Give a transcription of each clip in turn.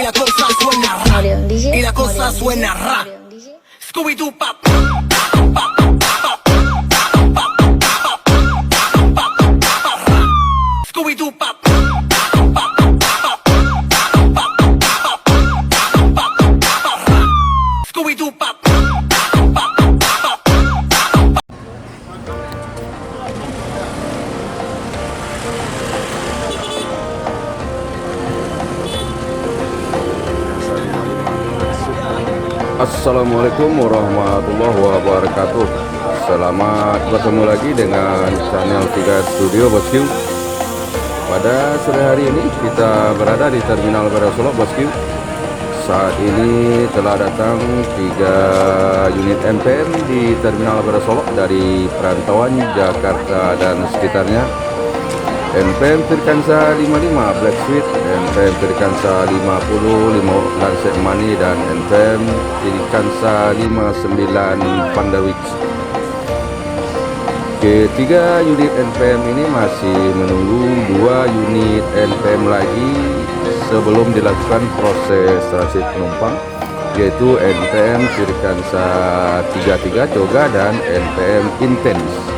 la cosa suena ra, y la cosa suena ra. Scooby-Doo pop. Scooby-Doo pop. Scooby-Doo pop. Assalamualaikum warahmatullahi wabarakatuh. Selamat bertemu lagi dengan channel 3 Studio Bosku. Pada sore hari ini kita berada di Terminal Barasolok Bosku. Saat ini telah datang 3 unit MPM di Terminal Barasolok dari perantauan Jakarta dan sekitarnya. MPM Firkansa 55 Black Sweet, MPM Firkansa 50 Lancet Money, dan MPM Firkansa 59 Vanderwijk. Ketiga unit NPM ini masih menunggu 2 unit NPM lagi sebelum dilakukan proses transit penumpang, yaitu NPM Firkansa 33 Coga dan NPM Intense.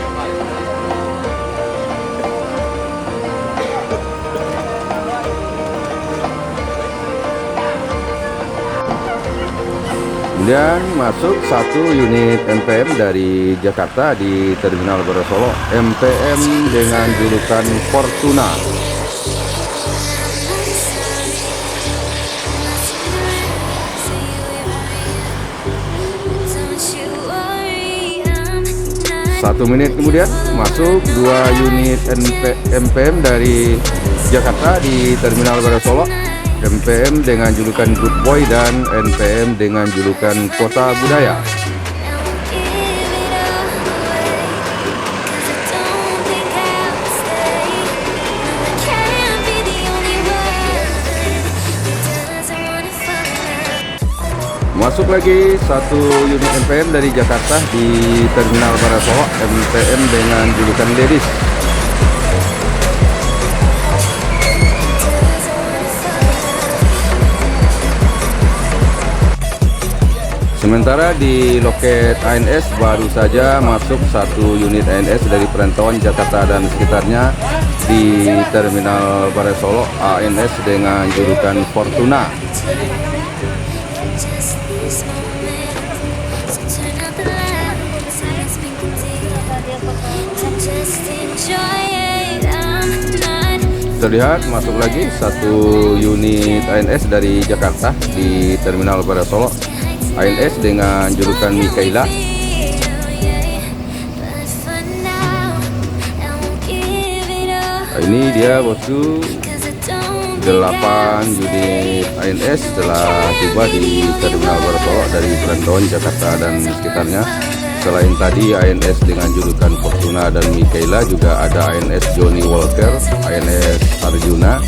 Kemudian masuk 1 unit MPM dari Jakarta di Terminal Barasolok, MPM dengan julukan Fortuna. Satu menit kemudian masuk 2 unit MPM dari Jakarta di Terminal Barasolok, MPM dengan julukan Good Boy dan NPM dengan julukan Kota Budaya. Masuk lagi 1 unit MPM dari Jakarta di Terminal Barasolok, MPM dengan julukan Ladies. Sementara di loket ANS baru saja masuk 1 unit ANS dari perantauan Jakarta dan sekitarnya di Terminal Barasolok, ANS dengan julukan Fortuna. Terlihat masuk lagi 1 unit ANS dari Jakarta di Terminal Barasolok, ANS dengan julukan Mikaela. Ini dia bosku, 8 unit ANS telah tiba di Terminal Barasolok dari perantauan Jakarta dan sekitarnya. Selain tadi ANS dengan julukan Fortuna dan Mikaela, juga ada ANS Johnny Walker, ANS Arjuna,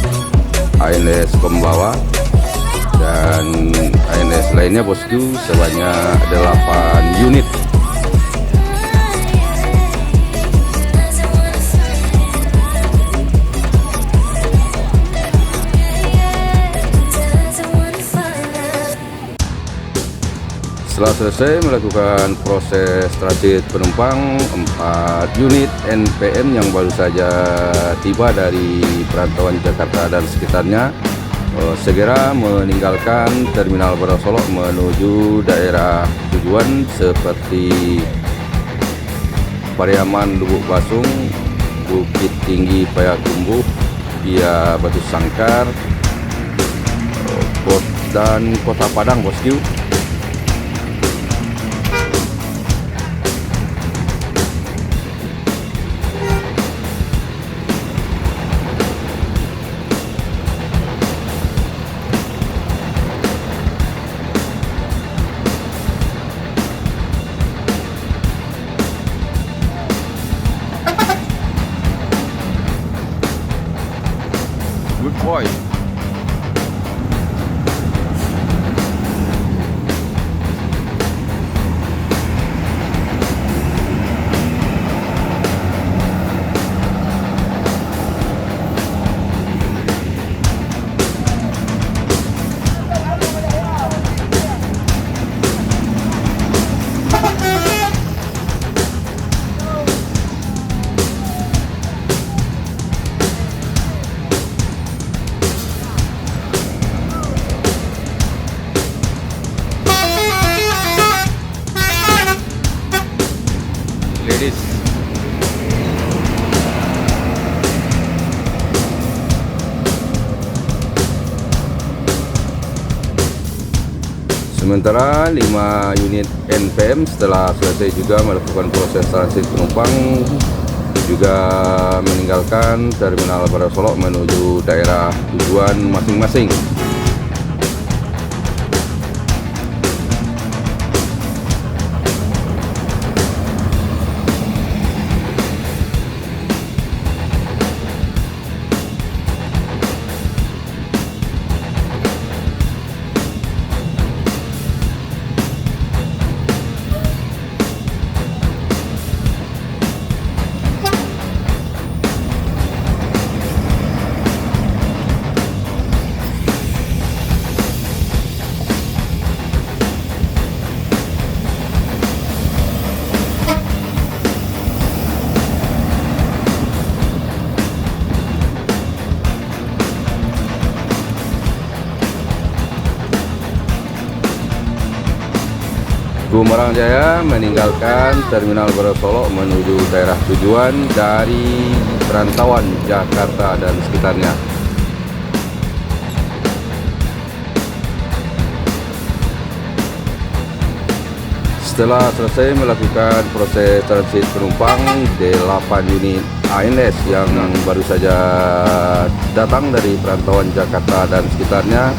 ANS Pembawa, dan ANS lainnya bosku sebanyak 8 unit. Setelah selesai melakukan proses transit penumpang, 4 unit NPM yang baru saja tiba dari perantauan Jakarta dan sekitarnya segera meninggalkan Terminal Barasolok menuju daerah tujuan seperti Pariaman Lubuk Basung, Bukit Tinggi Payakumbuh, via Batu Sangkar, dan Kota Padang bosku. Good boy. Sementara 5 unit NPM setelah selesai juga melakukan proses transit penumpang juga meninggalkan Terminal Baru Solok menuju daerah tujuan masing-masing. Gumarang Jaya meninggalkan Terminal Baru Solok menuju daerah tujuan dari perantauan Jakarta dan sekitarnya. Setelah selesai melakukan proses transit penumpang, 8 unit ANS yang baru saja datang dari perantauan Jakarta dan sekitarnya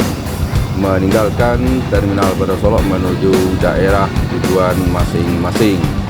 meninggalkan Terminal Baru Solok menuju daerah tujuan masing-masing.